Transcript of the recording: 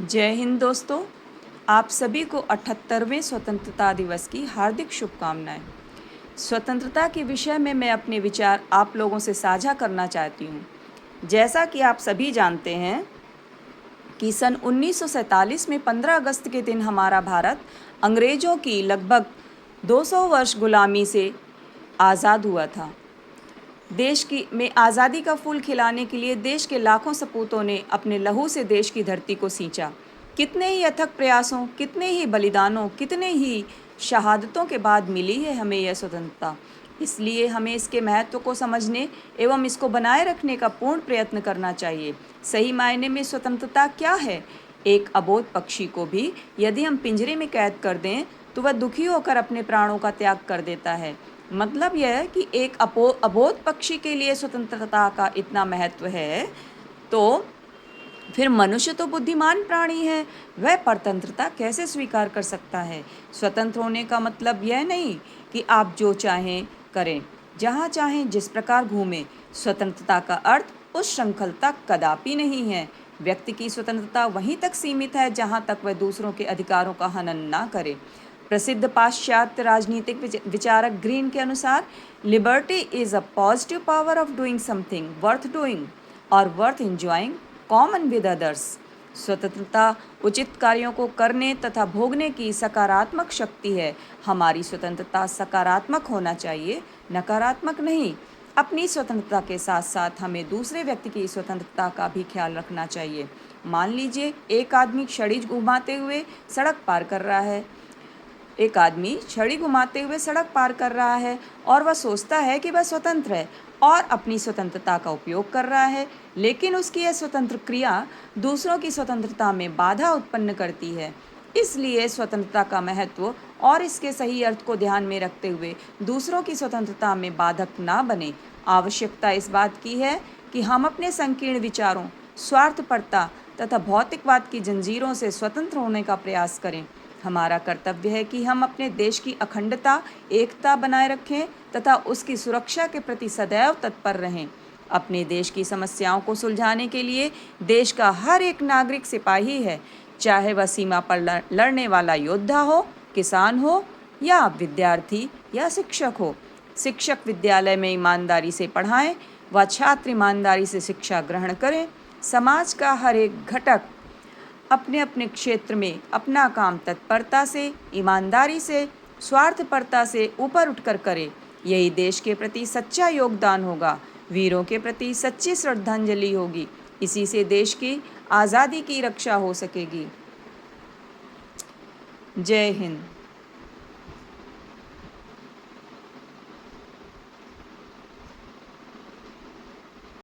जय हिंद दोस्तों। आप सभी को 78वें स्वतंत्रता दिवस की हार्दिक शुभकामनाएं। स्वतंत्रता के विषय में मैं अपने विचार आप लोगों से साझा करना चाहती हूं। जैसा कि आप सभी जानते हैं कि सन 1947 में 15 अगस्त के दिन हमारा भारत अंग्रेज़ों की लगभग 200 वर्ष गुलामी से आज़ाद हुआ था। देश की में आज़ादी का फूल खिलाने के लिए देश के लाखों सपूतों ने अपने लहू से देश की धरती को सींचा। कितने ही अथक प्रयासों, कितने ही बलिदानों, कितने ही शहादतों के बाद मिली है हमें यह स्वतंत्रता। इसलिए हमें इसके महत्व को समझने एवं इसको बनाए रखने का पूर्ण प्रयत्न करना चाहिए। सही मायने में स्वतंत्रता क्या है? एक अबोध पक्षी को भी यदि हम पिंजरे में कैद कर दें तो वह दुखी होकर अपने प्राणों का त्याग कर देता है। मतलब यह है कि एक अबोध पक्षी के लिए स्वतंत्रता का इतना महत्व है, तो फिर मनुष्य तो बुद्धिमान प्राणी है, वह परतंत्रता कैसे स्वीकार कर सकता है? स्वतंत्र होने का मतलब यह नहीं कि आप जो चाहें करें, जहाँ चाहें जिस प्रकार घूमें। स्वतंत्रता का अर्थ उस श्रृंखलता कदापि नहीं है। व्यक्ति की स्वतंत्रता वहीं तक सीमित है जहाँ तक वह दूसरों के अधिकारों का हनन ना करे। प्रसिद्ध पाश्चात्य राजनीतिक विचारक ग्रीन के अनुसार liberty is a positive power of doing something worth doing और worth enjoying common with others. स्वतंत्रता उचित कार्यों को करने तथा भोगने की सकारात्मक शक्ति है। हमारी स्वतंत्रता सकारात्मक होना चाहिए, नकारात्मक नहीं। अपनी स्वतंत्रता के साथ साथ हमें दूसरे व्यक्ति की स्वतंत्रता का भी ख्याल रखना चाहिए। मान लीजिए एक आदमी छड़ी घुमाते हुए सड़क पार कर रहा है। एक आदमी छड़ी घुमाते हुए सड़क पार कर रहा है और वह सोचता है कि वह स्वतंत्र है और अपनी स्वतंत्रता का उपयोग कर रहा है, लेकिन उसकी यह स्वतंत्र क्रिया दूसरों की स्वतंत्रता में बाधा उत्पन्न करती है। इसलिए स्वतंत्रता का महत्व और इसके सही अर्थ को ध्यान में रखते हुए दूसरों की स्वतंत्रता में बाधक ना बने। आवश्यकता इस बात की है कि हम अपने संकीर्ण विचारों, स्वार्थपरता तथा भौतिकवाद की जंजीरों से स्वतंत्र होने का प्रयास करें। हमारा कर्तव्य है कि हम अपने देश की अखंडता, एकता बनाए रखें तथा उसकी सुरक्षा के प्रति सदैव तत्पर रहें। अपने देश की समस्याओं को सुलझाने के लिए देश का हर एक नागरिक सिपाही है, चाहे वह सीमा पर लड़ने वाला योद्धा हो, किसान हो या विद्यार्थी या शिक्षक हो। शिक्षक विद्यालय में ईमानदारी से पढ़ाएं व छात्र ईमानदारी से शिक्षा ग्रहण करें। समाज का हर एक घटक अपने अपने क्षेत्र में अपना काम तत्परता से, ईमानदारी से, स्वार्थपरता से ऊपर उठकर करे। यही देश के प्रति सच्चा योगदान होगा, वीरों के प्रति सच्ची श्रद्धांजलि होगी। इसी से देश की आज़ादी की रक्षा हो सकेगी। जय हिंद।